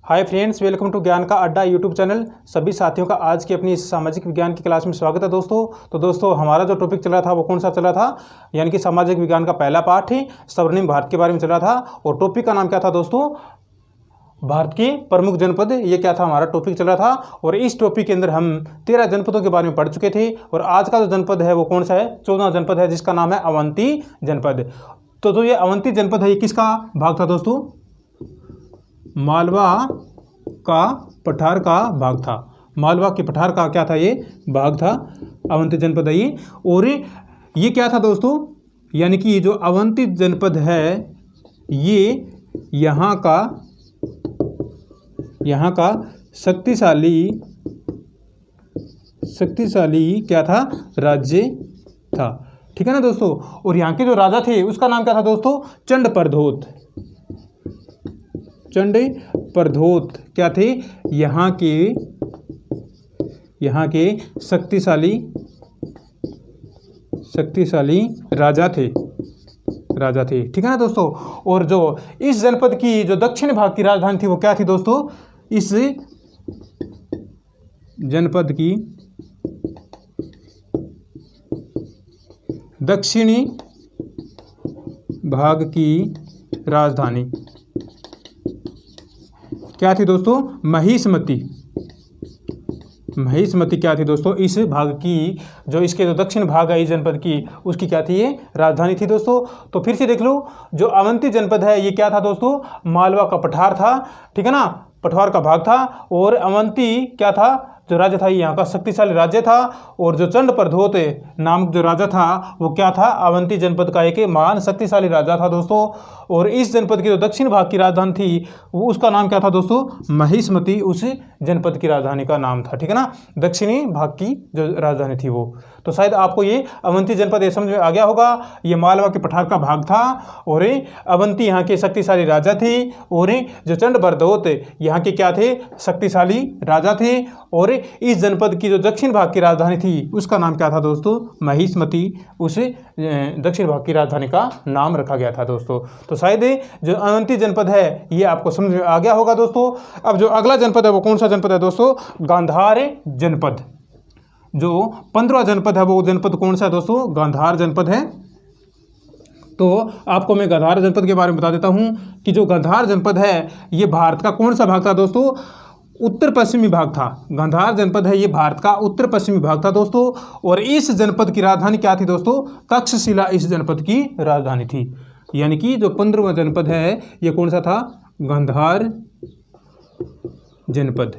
Hi friends, welcome to ज्ञान का अड्डा यूट्यूब चैनल। सभी साथियों का आज की अपनी इस सामाजिक विज्ञान की क्लास में स्वागत है दोस्तों। तो दोस्तों, हमारा जो टॉपिक चल रहा था वो कौन सा चल रहा था, यानी कि सामाजिक विज्ञान का पहला पाठ ही स्वर्णिम भारत के बारे में चल रहा था। और टॉपिक का नाम क्या था दोस्तों, भारत के प्रमुख जनपद। ये क्या था, हमारा टॉपिक चल रहा था। और इस टॉपिक के अंदर हम 13 जनपदों के बारे में पढ़ चुके थे। और आज का जो जनपद है वो कौन सा है, 14वां जनपद है, जिसका नाम है अवंती जनपद। तो जो ये अवंती जनपद है ये किसका भाग था दोस्तों, मालवा का पठार का भाग था। मालवा के पठार का क्या था, ये भाग था, अवंती जनपद है ये। और ये क्या था दोस्तों, यानी कि जो अवंती जनपद है ये यहाँ का शक्तिशाली क्या था, राज्य था। ठीक है ना दोस्तों। और यहाँ के जो राजा थे उसका नाम क्या था दोस्तों, चंड प्रधोत क्या थे, यहाँ के शक्तिशाली राजा थे। ठीक है ना दोस्तों। और जो इस जनपद की जो दक्षिण भाग की राजधानी थी वो क्या थी दोस्तों, इस जनपद की दक्षिणी भाग की राजधानी क्या थी दोस्तों, महिष्मती क्या थी दोस्तों, इस भाग की, जो इसके जो दक्षिण भाग है इस जनपद की, उसकी क्या थी, ये राजधानी थी दोस्तों। तो फिर से देख लो, जो अवंती जनपद है ये क्या था दोस्तों, मालवा का पठार था। ठीक है ना, पठार का भाग था। और अवंती क्या था, जो राज्य था, यहाँ का शक्तिशाली राज्य था। और जो चंड प्रधोत नामक जो राजा था वो क्या था, अवंती जनपद का एक महान शक्तिशाली राजा था दोस्तों। और इस जनपद की जो दक्षिण भाग की राजधानी थी वो उसका नाम क्या था दोस्तों, महिष्मती उस जनपद की राजधानी का नाम था। ठीक है ना, दक्षिणी भाग की जो राजधानी थी वो। तो शायद आपको ये अवंती जनपद ये समझ में आ गया होगा। ये मालवा के पठार का भाग था और अवंती यहाँ के शक्तिशाली राजा थे। और जो चंड प्रधोत यहाँ के क्या थे, शक्तिशाली राजा थे। और इस जनपद की जो दक्षिण भाग की राजधानी थी उसका नाम क्या था दोस्तों, महिष्मती उस दक्षिण भाग की राजधानी का नाम रखा गया था दोस्तों। तो शायद जो अवंती जनपद है ये आपको समझ में आ गया होगा दोस्तों। अब जो अगला जनपद है वो कौन सा जनपद है दोस्तों, गांधार जनपद। जो 15वां जनपद है वो जनपद कौन सा है दोस्तों, गांधार जनपद है। तो आपको मैं गांधार जनपद के बारे में बता देता हूं कि जो गांधार जनपद है ये भारत का कौन सा भाग था दोस्तों, उत्तर पश्चिमी भाग था। गांधार जनपद है ये भारत का उत्तर पश्चिमी भाग था दोस्तों। और इस जनपद की राजधानी क्या थी दोस्तों, तक्षशिला इस जनपद की राजधानी थी। यानी कि जो 15वां जनपद है ये कौन सा था, गांधार जनपद।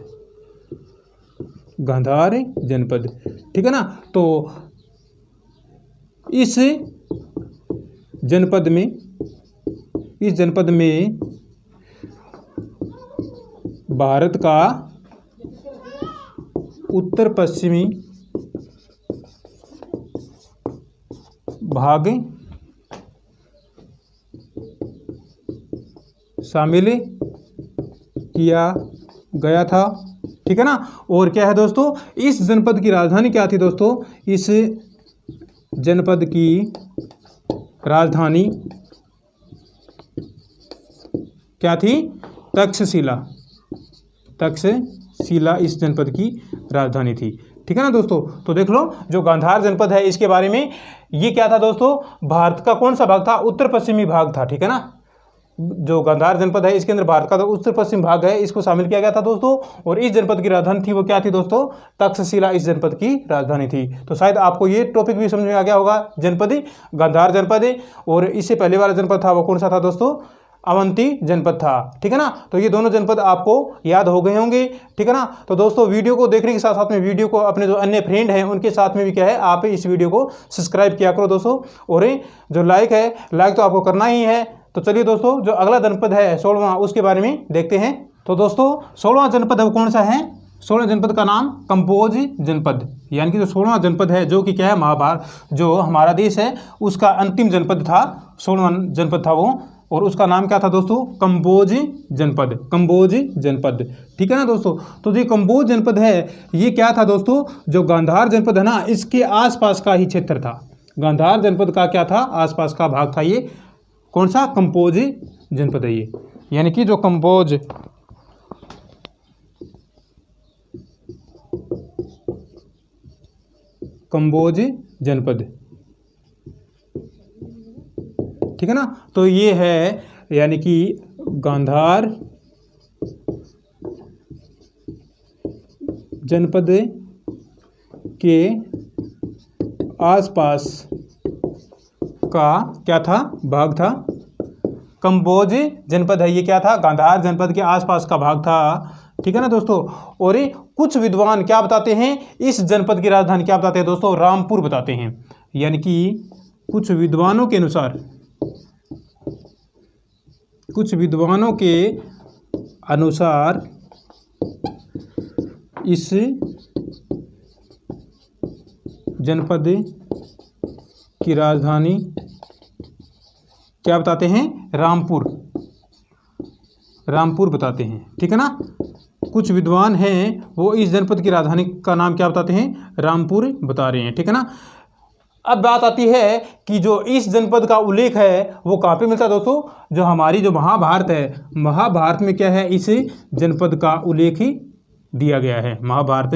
ठीक है ना। तो इस जनपद में भारत का उत्तर पश्चिमी भाग शामिल किया गया था। ठीक है ना। और क्या है दोस्तों, इस जनपद की राजधानी क्या थी दोस्तों, इस जनपद की राजधानी क्या थी, तक्षशिला इस जनपद की राजधानी थी। ठीक है ना दोस्तों। तो देख लो, जो गांधार जनपद है इसके बारे में, ये क्या था दोस्तों, भारत का कौन सा भाग था, उत्तर पश्चिमी भाग था। ठीक है ना, जो गांधार जनपद है इसके अंदर भारत का तो उत्तर पश्चिम भाग है, इसको शामिल किया गया था दोस्तों। और इस जनपद की राजधानी थी वो क्या थी दोस्तों, तक्षशिला इस जनपद की राजधानी थी। तो शायद आपको ये टॉपिक भी समझ में आ गया होगा, जनपद गांधार जनपद। और इससे पहले वाला जनपद था वो कौन सा था दोस्तों, अवंती जनपद था। ठीक है ना। तो ये दोनों जनपद आपको याद हो गए होंगे। ठीक है ना। तो दोस्तों, वीडियो को देखने के साथ साथ में वीडियो को अपने जो अन्य फ्रेंड हैं उनके साथ में भी क्या है, आप इस वीडियो को सब्सक्राइब किया करो दोस्तों। और जो लाइक तो आपको करना ही है। तो चलिए दोस्तों, जो अगला जनपद है 16वां, उसके बारे में देखते हैं। तो दोस्तों, 16वां जनपद है वो कौन सा है, 16वें जनपद का नाम कंबोज जनपद। यानी कि जो 16वां जनपद है, जो कि क्या है, महाभारत जो हमारा देश है उसका अंतिम जनपद था, 16वां जनपद था वो। और उसका नाम क्या था दोस्तों, कंबोज जनपद। ठीक है ना दोस्तों। तो जो कंबोज जनपद है ये क्या था दोस्तों, जो गांधार जनपद है ना इसके आसपास का ही क्षेत्र था। गांधार जनपद का क्या था, आसपास का भाग था। ये कौन सा, कंबोज जनपद है ये। यानी कि जो कंबोज कंबोज जनपद, ठीक है ना। तो ये है यानी कि गांधार जनपद के आसपास का क्या था, भाग था। कंबोज जनपद है ये, क्या था, गांधार जनपद के आसपास का भाग था, ठीक है ना दोस्तों। और ये कुछ विद्वान क्या बताते हैं, इस जनपद की राजधानी क्या बताते हैं दोस्तों, रामपुर बताते हैं। यानी कि कुछ विद्वानों के अनुसार, कुछ विद्वानों के अनुसार इस जनपद की राजधानी क्या बताते हैं, रामपुर, रामपुर बताते हैं, ठीक है ना। कुछ विद्वान हैं वो इस जनपद की राजधानी का नाम क्या बताते हैं, रामपुर बता रहे हैं, ठीक है ना। अब बात आती है कि जो इस जनपद का उल्लेख है वो कहाँ पे मिलता है दोस्तों, जो हमारी जो महाभारत है, महाभारत में क्या है, इस जनपद का उल्लेख ही दिया गया है महाभारत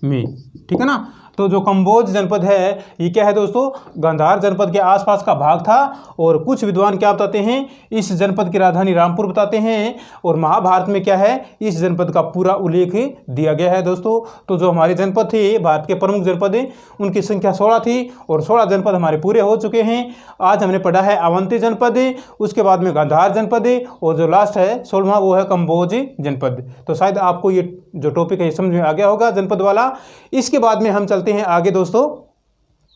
में, ठीक है ना। तो जो कंबोज जनपद है ये क्या है दोस्तों, गांधार जनपद के आसपास का भाग था। और कुछ विद्वान क्या बताते हैं, इस जनपद की राजधानी रामपुर बताते हैं। और महाभारत में क्या है, इस जनपद का पूरा उल्लेख दिया गया है दोस्तों। तो जो हमारे जनपद थे, भारत के प्रमुख जनपद हैं, उनकी संख्या 16 थी और 16 जनपद हमारे पूरे हो चुके हैं। आज हमने पढ़ा है अवंती जनपद, उसके बाद में गांधार जनपद, और जो लास्ट है 16वां वो है कंबोज जनपद। तो शायद आपको ये जो टॉपिक है समझ में आ गया होगा जनपद वाला। इसके बाद में हम चलते हैं आगे दोस्तों।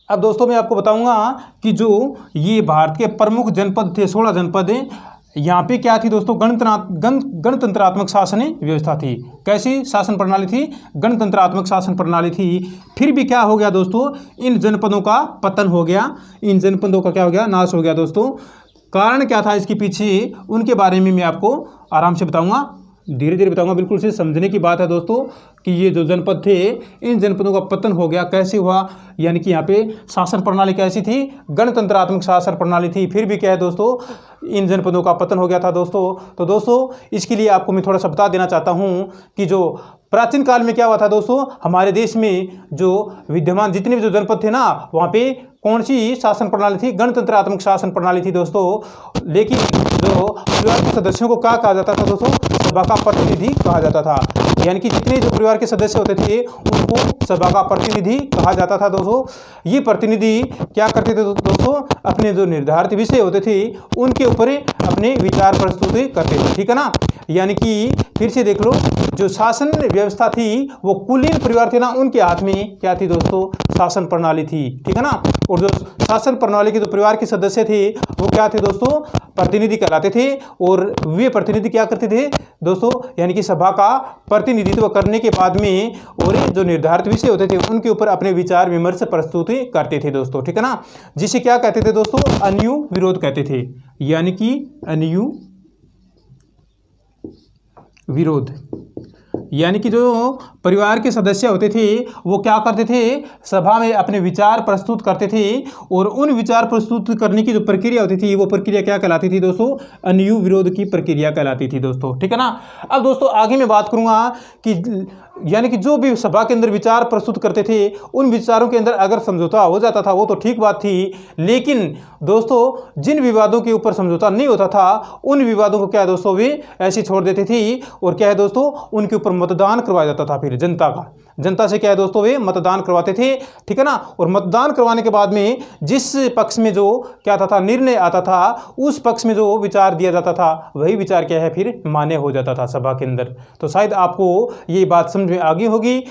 अब दोस्तों मैं आपको बताऊंगा कि जो ये भारत के प्रमुख जनपद थे, 16 जनपद, यहाँ पे क्या थी दोस्तों, गणतंत्रात्मक शासन व्यवस्था थी। कैसी शासन प्रणाली थी, गणतंत्रात्मक शासन प्रणाली थी। फिर भी क्या हो गया दोस्तों, इन जनपदों का पतन हो गया, इन जनपदों का क्या हो गया, नाश हो गया दोस्तों। कारण क्या था इसके पीछे, उनके बारे में मैं आपको आराम से बताऊंगा, धीरे धीरे बताऊंगा। बिल्कुल से समझने की बात है दोस्तों कि ये जो जनपद थे, इन जनपदों का पतन हो गया, कैसे हुआ, यानी कि यहाँ पे शासन प्रणाली कैसी थी, गणतंत्रात्मक शासन प्रणाली थी। फिर भी क्या है दोस्तों, इन जनपदों का पतन हो गया था दोस्तों। तो दोस्तों इसके लिए आपको मैं थोड़ा सा बता देना चाहता हूँ कि जो प्राचीन काल में क्या हुआ था दोस्तों, हमारे देश में जो विद्यमान जितने भी जो जनपद थे ना, वहाँ पे कौन सी शासन प्रणाली थी, गणतंत्रात्मक शासन प्रणाली थी दोस्तों। लेकिन जो परिवार के सदस्यों को क्या कहा जाता था दोस्तों, सभा का प्रतिनिधि कहा जाता था। यानी कि जितने जो परिवार के सदस्य होते थे उनको सभा का प्रतिनिधि कहा जाता था दोस्तों। ये प्रतिनिधि क्या करते थे दोस्तों, अपने जो निर्धारित विषय होते थे उनके ऊपर अपने विचार प्रस्तुत करते थे, ठीक है ना। यानी कि फिर से देख लो, जो शासन व्यवस्था थी वो कुलीन परिवार थे ना, उनके हाथ में क्या थी दोस्तों, शासन प्रणाली थी, ठीक है ना। और जो शासन प्रणाली के जो परिवार के सदस्य थे वो क्या थे दोस्तों, प्रतिनिधि कहलाते थे। और वे प्रतिनिधि क्या करते थे दोस्तों, यानी कि सभा का प्रतिनिधित्व करने के बाद में और जो निर्धारित विषय होते थे उनके ऊपर अपने विचार विमर्श प्रस्तुत करते थे दोस्तों, ठीक है ना। जिसे क्या कहते थे दोस्तों, अनुयुग विरोध कहते थे। यानी कि अनुयुग विरोध, यानी कि जो परिवार के सदस्य होते थे वो क्या करते थे, सभा में अपने विचार प्रस्तुत करते थे। और उन विचार प्रस्तुत करने की जो प्रक्रिया होती थी वो प्रक्रिया क्या कहलाती थी दोस्तों, अनुयुग विरोध की प्रक्रिया कहलाती थी दोस्तों, ठीक है ना। अब दोस्तों आगे मैं बात करूंगा कि यानी कि जो भी सभा के अंदर विचार प्रस्तुत करते थे उन विचारों के अंदर अगर समझौता हो जाता था वो तो ठीक बात थी। लेकिन दोस्तों जिन विवादों के ऊपर समझौता नहीं होता था उन विवादों को क्या है दोस्तों, वे ऐसे छोड़ देते थे। और क्या है दोस्तों, उनके ऊपर मतदान करवाया जाता था। फिर जनता से क्या है दोस्तों, वे मतदान करवाते थे, ठीक है ना। और मतदान करवाने के बाद में जिस पक्ष में जो क्या था निर्णय आता था, उस पक्ष में जो विचार दिया जाता था वही विचार क्या है फिर मान्य हो जाता था सभा के अंदर। तो शायद आपको ये बात समझ में आ गई होगी।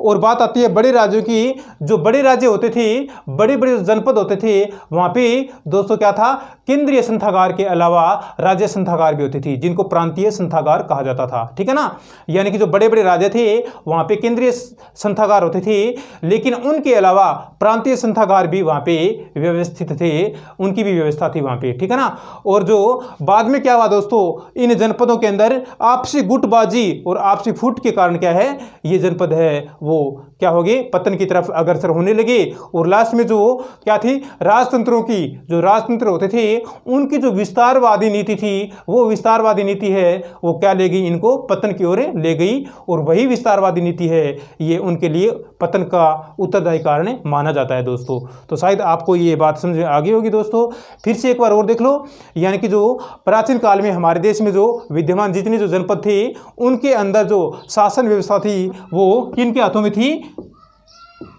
और बात आती है बड़े राज्यों की। जो बड़े राज्य होते थे, बड़े बड़े जनपद होते थे, वहाँ पे दोस्तों क्या था, केंद्रीय संथागार के अलावा राज्य संथागार भी होती थी जिनको प्रांतीय संथागार कहा जाता था, ठीक है ना। यानी कि जो बड़े बड़े राज्य थे वहाँ पे केंद्रीय संथागार होते थे, लेकिन उनके अलावा प्रांतीय संथागार भी वहाँ पे व्यवस्थित थे, उनकी भी व्यवस्था थी वहाँ पे, ठीक है ना। और जो बाद में क्या हुआ दोस्तों, इन जनपदों के अंदर आपसी गुटबाजी और आपसी फूट के कारण क्या है, ये जनपद है वो क्या हो गए, पतन की तरफ अग्रसर होने लगे। और लास्ट में जो क्या थी, राजतंत्रों की, जो राजतंत्र होते थे उनकी जो विस्तारवादी नीति थी, वो विस्तारवादी नीति है वो क्या ले गई, इनको पतन की ओर ले गई। और वही विस्तारवादी नीति है ये उनके लिए पतन का उत्तरदायी कारण माना जाता है दोस्तों। तो शायद आपको ये बात समझ में आ गई होगी दोस्तों। फिर से एक बार और देख लो, यानी कि जो प्राचीन काल में हमारे देश में जो विद्यमान जितने जो जनपद थे उनके अंदर जो शासन व्यवस्था थी वो किनके हाथों में थी,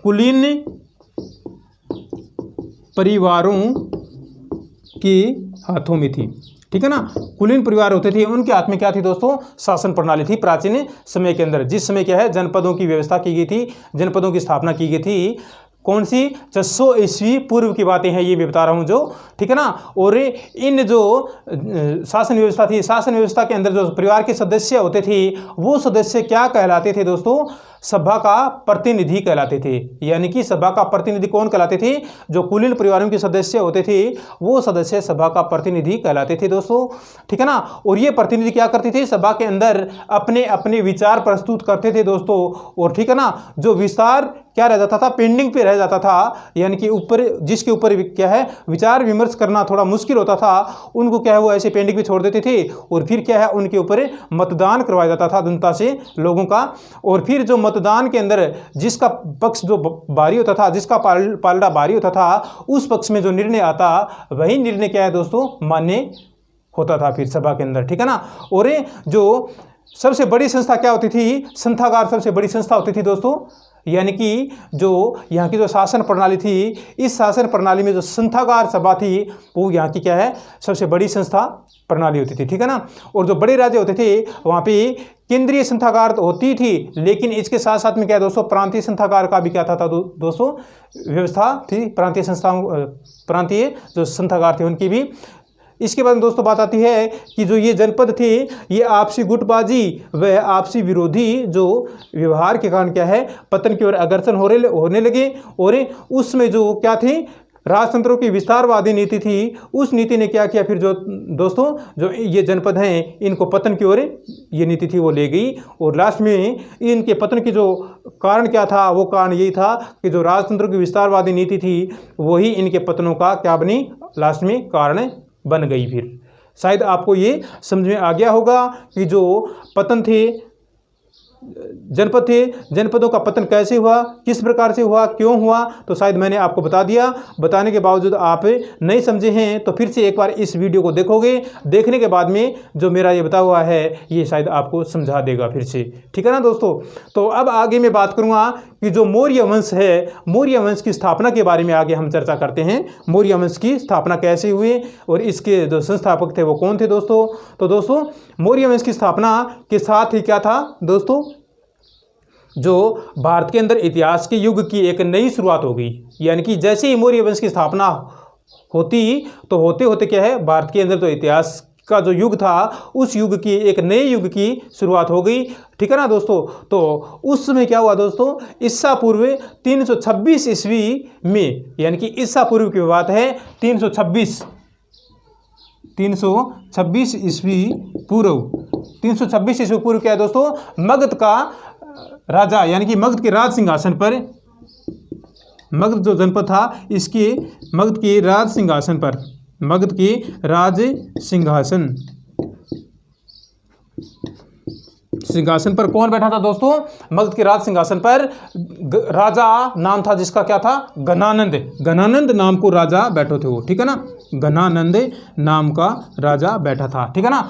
कुलीन परिवारों के हाथों में थी। ठीक है ना, कुलीन परिवार होते थे उनके हाथ में क्या थी दोस्तों, शासन प्रणाली थी प्राचीन समय के अंदर। जिस समय क्या है जनपदों की व्यवस्था की गई थी, जनपदों की स्थापना की गई थी, कौन सी 600 ईस्वी पूर्व की बातें हैं ये मैं बता रहा हूँ जो, ठीक है ना। और इन जो शासन व्यवस्था थी, शासन व्यवस्था के अंदर जो परिवार के सदस्य होते थे वो सदस्य क्या कहलाते थे दोस्तों, सभा का प्रतिनिधि कहलाते थे। यानी कि सभा का प्रतिनिधि कौन कहलाते थे, जो कुलीन परिवारों के सदस्य होते थे वो सदस्य सभा का प्रतिनिधि कहलाते थे दोस्तों। ठीक है ना। और ये प्रतिनिधि क्या करते थे, सभा के अंदर अपने अपने विचार प्रस्तुत करते थे दोस्तों। और ठीक है ना, जो विस्तार क्या रह जाता था, पेंडिंग पे रह जाता था, यानी कि ऊपर जिसके ऊपर क्या है विचार विमर्श करना थोड़ा मुश्किल होता था, उनको क्या है वो ऐसे पेंडिंग पे छोड़ देते थे। और फिर क्या है उनके ऊपर मतदान करवाया जाता था जनता से, लोगों का। और फिर जो मतदान के अंदर जिसका पक्ष जो भारी होता था, जिसका पालड़ा भारी होता था, उस पक्ष में जो निर्णय आता वही निर्णय क्या है दोस्तों, मान्य होता था फिर सभा के अंदर। ठीक है ना। और जो सबसे बड़ी संस्था क्या होती थी, संस्थागार सबसे बड़ी संस्था होती थी दोस्तों। यानी कि जो यहाँ की जो शासन प्रणाली थी, इस शासन प्रणाली में जो संस्थागार सभा थी वो यहाँ की क्या है सबसे बड़ी संस्था प्रणाली होती थी। ठीक है ना। और जो बड़े राज्य होते थे वहाँ पे केंद्रीय संस्थागार होती थी, लेकिन इसके साथ साथ में क्या है दोस्तों, प्रांतीय संस्थागार का भी क्या था दोस्तों, व्यवस्था थी। प्रांतीय संस्थाओं, प्रांतीय जो संस्थागार थे उनकी भी। इसके बाद दोस्तों बात आती है कि जो ये जनपद थे ये आपसी गुटबाजी व आपसी विरोधी जो व्यवहार के कारण क्या है पतन की ओर अग्रसर होने लगे। और उसमें जो क्या थी, राजतंत्रों की विस्तारवादी नीति थी, उस नीति ने क्या किया फिर जो दोस्तों, जो ये जनपद हैं इनको पतन की ओर ये नीति थी वो ले गई। और लास्ट में इनके पतन की जो कारण क्या था, वो कारण यही था कि जो राजतंत्रों की विस्तारवादी नीति थी वही इनके पतनों का क्या बनी, लास्ट में कारण बन गई। फिर शायद आपको ये समझ में आ गया होगा कि जो पतन थे, जनपद थे, जनपदों का पतन कैसे हुआ, किस प्रकार से हुआ, क्यों हुआ, तो शायद मैंने आपको बता दिया। बताने के बावजूद आप नहीं समझे हैं तो फिर से एक बार इस वीडियो को देखोगे, देखने के बाद में जो मेरा ये बता हुआ है ये शायद आपको समझा देगा फिर से। ठीक है ना दोस्तों। तो अब आगे मैं बात करूँगा कि जो मौर्य वंश है, मौर्य वंश की स्थापना के बारे में आगे हम चर्चा करते हैं। मौर्य वंश की स्थापना कैसे हुई और इसके जो संस्थापक थे वो कौन थे दोस्तों। तो दोस्तों मौर्य वंश की स्थापना के साथ ही क्या था दोस्तों, जो भारत के अंदर इतिहास के युग की एक नई शुरुआत हो गई। यानी कि जैसे ही मौर्य वंश की स्थापना होती तो होते होते क्या है, भारत के अंदर जो इतिहास का जो युग था उस युग की एक नए युग की शुरुआत हो गई। ठीक है ना दोस्तों। तो उस समय क्या हुआ दोस्तों, ईसा पूर्व 326 ईस्वी में, यानी कि ईसा पूर्व की बात है 326 ईस्वी पूर्व, 326 ईस्वी पूर्व क्या है दोस्तों, मगध का राजा, यानी कि मगध के राज सिंहासन पर, मगध जो जनपद था इसके मगध के राज सिंहासन पर, मगध के राज सिंहासन पर कौन बैठा था दोस्तों, मगध के राज सिंहासन पर राजा नाम था जिसका क्या था, घनानंद। घनानंद नाम को राजा बैठे थे वो। ठीक है ना, घनानंद नाम का राजा बैठा था। ठीक है ना।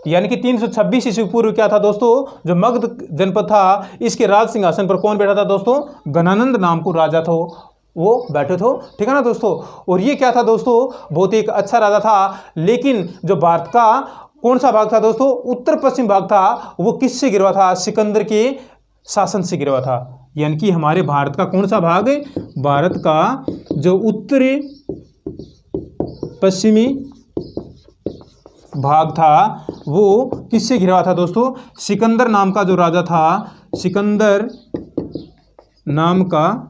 यानी कि 326 ईस्वी पूर्व क्या था दोस्तों, जो मगध जनपद था इसके राज सिंहासन पर कौन बैठा था दोस्तों, घनानंद नाम को राजा था वो बैठे थे। ठीक है ना दोस्तों। और ये क्या था दोस्तों, बहुत ही एक अच्छा राजा था। लेकिन जो भारत का कौन सा भाग था दोस्तों, उत्तर पश्चिम भाग था, वो किससे गिरवा था, सिकंदर के शासन से गिरवा था। यानी कि हमारे भारत का कौन सा भाग, भारत का जो उत्तरी पश्चिमी भाग था वो किससे घिरा था दोस्तों, सिकंदर नाम का जो राजा था, सिकंदर नाम का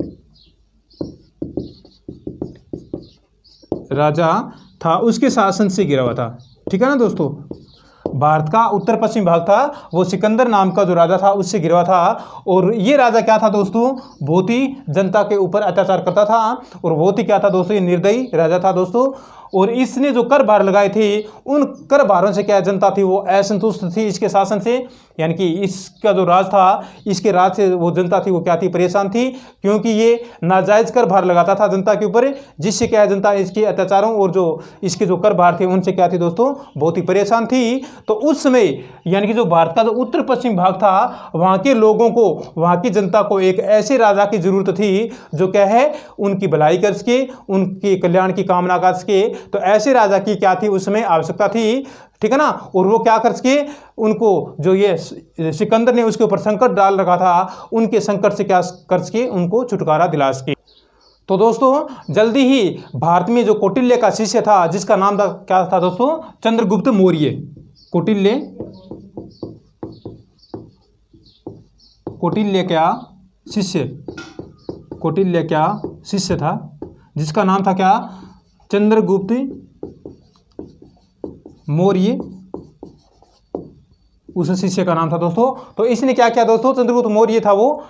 राजा था, उसके शासन से घिरा हुआ था। ठीक है ना दोस्तों। भारत का उत्तर पश्चिम भाग था वो सिकंदर नाम का जो राजा था उससे घिरा था। और ये राजा क्या था दोस्तों, बहुत ही जनता के ऊपर अत्याचार करता था और बहुत ही क्या था दोस्तों, ये निर्दयी राजा था दोस्तों। और इसने जो कर भार लगाए थे उन कर भारों से क्या जनता थी वो असंतुष्ट थी इसके शासन से, यानी कि इसका जो राज था इसके राज से वो जनता थी वो क्या थी, परेशान थी, क्योंकि ये नाजायज कर भार लगाता था जनता के ऊपर, जिससे क्या है जनता इसके अत्याचारों और जो इसके जो कर भार थे उनसे क्या थी दोस्तों, बहुत ही परेशान थी। तो उस समय यानी कि जो भारत का जो उत्तर पश्चिम भाग था वहाँ के लोगों को, वहाँ की जनता को एक ऐसे राजा की जरूरत थी जो क्या है उनकी भलाई कर सके, उनके कल्याण की कामना कर सके। तो ऐसे राजा की क्या थी उसमें आवश्यकता थी, ठीक है ना। और वो क्या कर सके, उनको जो ये सिकंदर ने उसके ऊपर संकट डाल रखा था उनके संकट से क्या कर सके, उनको छुटकारा दिला सके। तो दोस्तों जल्दी ही भारत में जो कौटिल्य का शिष्य था जिसका नाम था क्या था दोस्तों, चंद्रगुप्त मौर्य। कौटिल्य क्या शिष्य था जिसका नाम था क्या, चंद्रगुप्त मौर्य, उस शिष्य का नाम था दोस्तों। तो इसने क्या किया दोस्तों, चंद्रगुप्त मौर्य था वो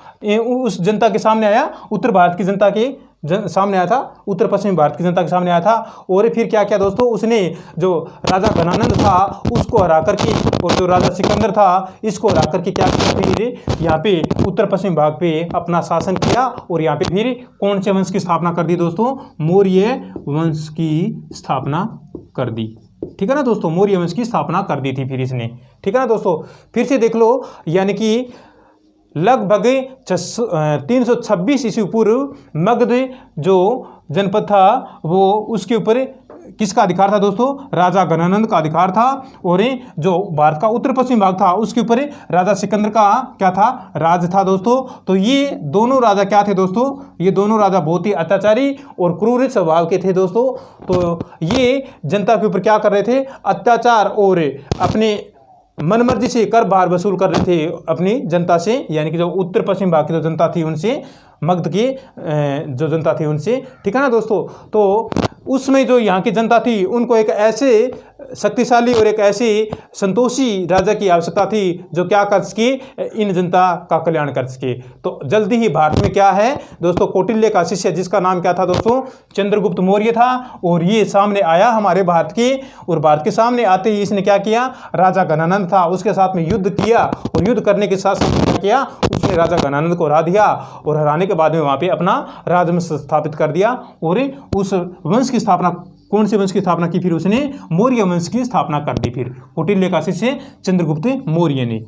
उस जनता के सामने आया, उत्तर भारत की जनता के सामने आया था, उत्तर पश्चिम भारत की जनता के सामने आया था। और फिर क्या किया दोस्तों, उसने जो राजा घनानंद था उसको हरा करके और जो राजा सिकंदर था इसको हरा करके क्या किया, फिर यहाँ पे उत्तर पश्चिम भाग पे अपना शासन किया। और यहाँ पे फिर कौन से वंश की स्थापना कर दी दोस्तों, मौर्य वंश की स्थापना कर दी, ठीक है ना दोस्तों, मौर्य वंश की स्थापना कर दी थी फिर इसने, ठीक है ना दोस्तों। फिर से देख लो, यानी कि लगभग 326 ईस्वी पूर्व मगध जो जनपद था वो उसके ऊपर किसका अधिकार था दोस्तों, राजा घनानंद का अधिकार था। और जो भारत का उत्तर पश्चिम भाग था उसके ऊपर राजा सिकंदर का क्या था, राज था दोस्तों। तो ये दोनों राजा क्या थे दोस्तों, ये दोनों राजा बहुत ही अत्याचारी और क्रूर स्वभाव के थे दोस्तों। तो ये जनता के ऊपर क्या कर रहे थे, अत्याचार और अपने मनमर्जी से कर भार वसूल कर रहे थे अपनी जनता से, यानी कि जो उत्तर पश्चिम भाग की जो जनता थी उनसे, मगध की जो जनता थी उनसे, ठीक है ना दोस्तों। तो उसमें जो यहाँ की जनता थी उनको एक ऐसे शक्तिशाली और एक ऐसे संतोषी राजा की आवश्यकता थी जो क्या कर सके, इन जनता का कल्याण कर सके। तो जल्दी ही भारत में क्या है दोस्तों, कौटिल्य का शिष्य जिसका नाम क्या था दोस्तों, चंद्रगुप्त मौर्य था। और ये सामने आया हमारे भारत के, और भारत के सामने आते ही इसने क्या किया, राजा घनानंद था उसके साथ में युद्ध किया, और युद्ध करने के साथ साथ क्या किया, उसने राजा घनानंद को हरा दिया और हराने के बाद में वहाँ पे अपना राजवंश स्थापित कर दिया। और उस वंश की स्थापना, कौन से वंश की स्थापना की, फिर उसने मौर्य वंश की स्थापना कर दी, फिर कौटिल्य का शिष्य चंद्रगुप्त मौर्य ने।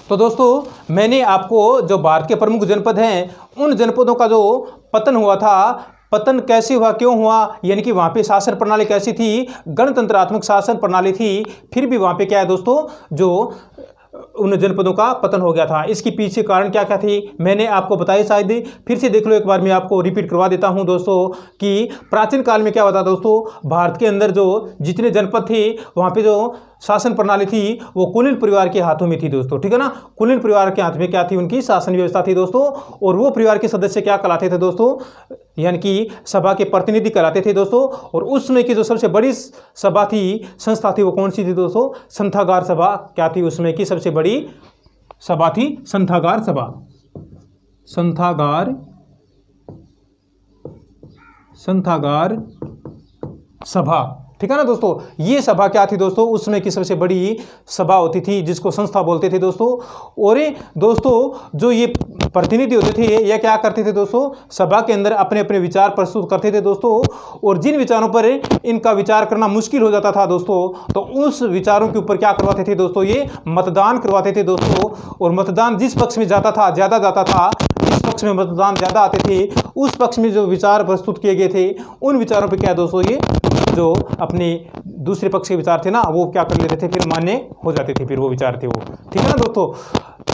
तो दोस्तों मैंने आपको जो भारत के प्रमुख जनपद हैं उन जनपदों का जो पतन हुआ था, पतन कैसे हुआ, क्यों हुआ, यानी कि वहाँ पे शासन प्रणाली कैसी थी, गणतंत्रात्मक शासन प्रणाली थी, फिर भी वहाँ पे क्या है दोस्तों, जो उन जनपदों का पतन हो गया था, इसके पीछे कारण क्या क्या थी मैंने आपको बताया शायद। फिर से देख लो एक बार, मैं आपको रिपीट करवा देता हूं दोस्तों कि प्राचीन काल में क्या होता दोस्तों, भारत के अंदर जो जितने जनपद थे वहाँ पे जो शासन प्रणाली थी वो कुलीन परिवार के हाथों में थी दोस्तों, ठीक है ना। कुलीन परिवार के हाथ में क्या थी, उनकी शासन व्यवस्था थी दोस्तों। और वो परिवार के सदस्य क्या कहलाते थे दोस्तों, यानी कि सभा के प्रतिनिधि कहलाते थे दोस्तों। और उस समय की जो सबसे बड़ी सभा थी, संस्था थी, वो कौन सी थी दोस्तों, संथागार सभा क्या थी, उसमें की सबसे बड़ी सभा थी संथागार सभा, संथागार सभा, ठीक है ना दोस्तों। ये सभा क्या थी दोस्तों, उसमें की सबसे बड़ी सभा होती थी जिसको संस्था बोलते थे दोस्तों। और दोस्तों जो ये प्रतिनिधि होते थे ये क्या करते थे दोस्तों, सभा के अंदर अपने अपने विचार प्रस्तुत करते थे दोस्तों। और जिन विचारों पर इनका विचार करना मुश्किल हो जाता था दोस्तों, तो उस विचारों के ऊपर क्या करवाते थे दोस्तों, ये मतदान करवाते थे दोस्तों। और मतदान जिस पक्ष में जाता था, ज़्यादा जाता था, जिस पक्ष में मतदान ज़्यादा आते थे उस पक्ष में जो विचार प्रस्तुत किए गए थे उन विचारों पर क्या दोस्तों, ये जो अपने दूसरे पक्ष के विचार थे ना वो क्या कर लेते थे, फिर मान्य हो जाते थे, फिर वो विचार थे वो, ठीक है ना दोस्तों।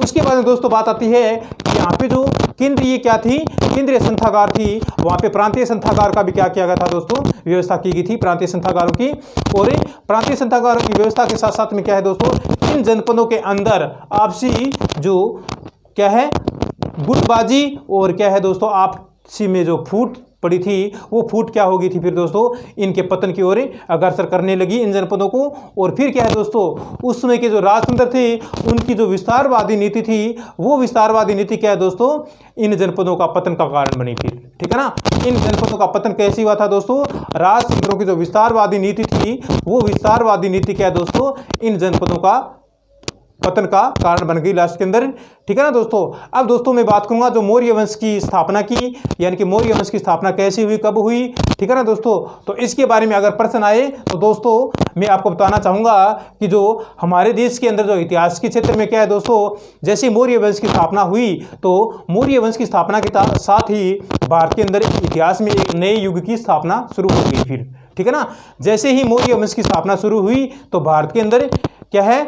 उसके बाद में दोस्तों बात आती है कि यहाँ पे जो केंद्रीय क्या थी, केंद्रीय संथागार थी, वहाँ पे प्रांतीय संथागार का भी क्या किया गया था दोस्तों, व्यवस्था की गई थी प्रांतीय संथागारों की। और प्रांतीय संथागारों की व्यवस्था के साथ साथ में क्या है दोस्तों, इन जनपदों के अंदर आपसी जो क्या है गुटबाजी और क्या है दोस्तों, आपसी में जो फूट पड़ी थी वो फूट क्या हो गई थी फिर दोस्तों, इनके पतन की ओर अग्रसर करने लगी इन जनपदों को। और फिर क्या है दोस्तों, उस समय के जो राजतंत्र थे उनकी जो विस्तारवादी नीति थी वो विस्तारवादी नीति क्या है दोस्तों, इन जनपदों का पतन का कारण बनी फिर। ठीक है ना, इन जनपदों का पतन कैसे हुआ था दोस्तों, राजतंत्रों की जो विस्तारवादी नीति थी वो विस्तारवादी नीति क्या है दोस्तों, इन जनपदों का पतन का कारण बन गई लास्ट के अंदर। ठीक है ना दोस्तों। अब दोस्तों मैं बात करूंगा जो मौर्य वंश की स्थापना की, यानी कि मौर्य वंश की स्थापना कैसे हुई, कब हुई। ठीक है ना दोस्तों, तो इसके बारे में अगर प्रश्न आए तो दोस्तों मैं आपको बताना चाहूंगा कि जो हमारे देश के अंदर जो इतिहास के क्षेत्र में क्या है दोस्तों, जैसे मौर्य वंश की स्थापना हुई तो मौर्य वंश की स्थापना के साथ ही भारत के अंदर इतिहास में एक नए युग की स्थापना शुरू हो गई फिर। ठीक है ना, जैसे ही मौर्य वंश की स्थापना शुरू हुई तो भारत के अंदर क्या है,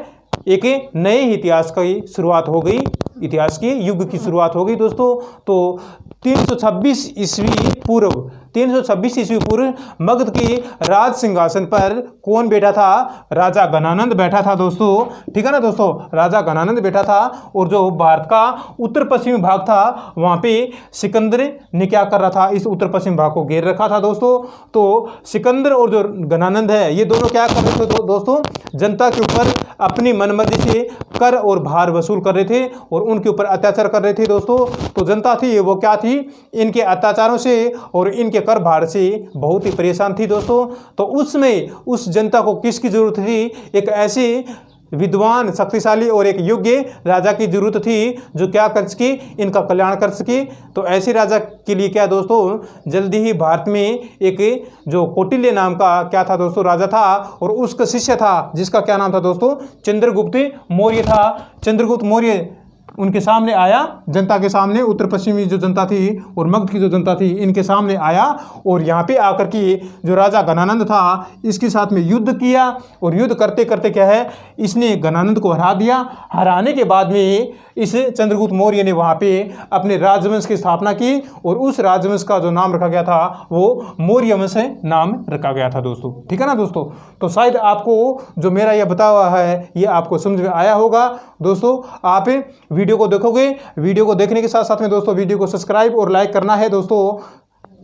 एक नए इतिहास की शुरुआत हो गई, इतिहास के युग की शुरुआत हो गई दोस्तों। तो 326 ईस्वी पूर्व, 326 ईस्वी पूर्व मगध के राज सिंहासन पर कौन बैठा था, राजा घनानंद बैठा था दोस्तों। ठीक है ना दोस्तों, राजा घनानंद बैठा था। और जो भारत का उत्तर पश्चिमी भाग था वहाँ पे सिकंदर ने क्या कर रहा था, इस उत्तर पश्चिम भाग को घेर रखा था दोस्तों। तो सिकंदर और जो घनानंद है ये दोनों क्या कर रहे थे दोस्तों, जनता के ऊपर अपनी मनमर्जी से कर और भार वसूल कर रहे थे और उनके ऊपर अत्याचार कर रहे थे दोस्तों। तो जनता थी वो क्या थी, इनके अत्याचारों से और इनके कर भार से बहुत ही परेशान थी दोस्तों। तो उसमें उस जनता को किसकी जरूरत थी, एक ऐसे विद्वान, शक्तिशाली और एक योग्य राजा की जरूरत थी जो क्या कर सके, इनका कल्याण कर सके। तो ऐसे राजा के लिए क्या दोस्तों, जल्दी ही भारत में एक जो कौटिल्य नाम का क्या था दोस्तों, राजा था और उसका शिष्य था जिसका क्या नाम था दोस्तों, चंद्रगुप्त मौर्य था। चंद्रगुप्त मौर्य उनके सामने आया, जनता के सामने, उत्तर पश्चिमी जो जनता थी और मगध की जो जनता थी इनके सामने आया और यहाँ पे आकर के जो राजा घनानंद था इसके साथ में युद्ध किया। और युद्ध करते करते क्या है, इसने घनानंद को हरा दिया। हराने के बाद में इस चंद्रगुप्त मौर्य ने वहाँ पे अपने राजवंश की स्थापना की और उस राजवंश का जो नाम रखा गया था वो मौर्य वंश नाम रखा गया था दोस्तों। ठीक है ना दोस्तों, तो शायद आपको जो मेरा यह बताया हुआ है ये आपको समझ में आया होगा दोस्तों। आप वीडियो को देखोगे, वीडियो को देखने के साथ साथ में दोस्तों वीडियो को सब्सक्राइब और लाइक करना है दोस्तों।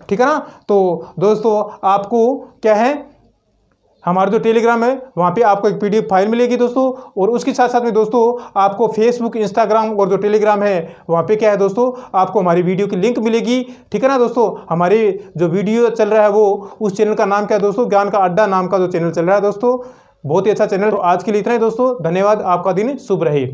ठीक है ना, तो दोस्तों आपको क्या है, हमारा जो टेलीग्राम है वहाँ पे आपको एक PDF फाइल मिलेगी दोस्तों। और उसके साथ साथ में दोस्तों आपको फेसबुक, इंस्टाग्राम और जो टेलीग्राम है वहाँ पे क्या है दोस्तों, आपको हमारी वीडियो की लिंक मिलेगी। ठीक है ना दोस्तों, हमारे जो वीडियो चल रहा है वो उस चैनल का नाम क्या है दोस्तों, ज्ञान का अड्डा नाम का जो चैनल चल रहा है दोस्तों, बहुत ही अच्छा चैनल। तो आज के लिए इतना ही दोस्तों, धन्यवाद, आपका दिन शुभ रहे।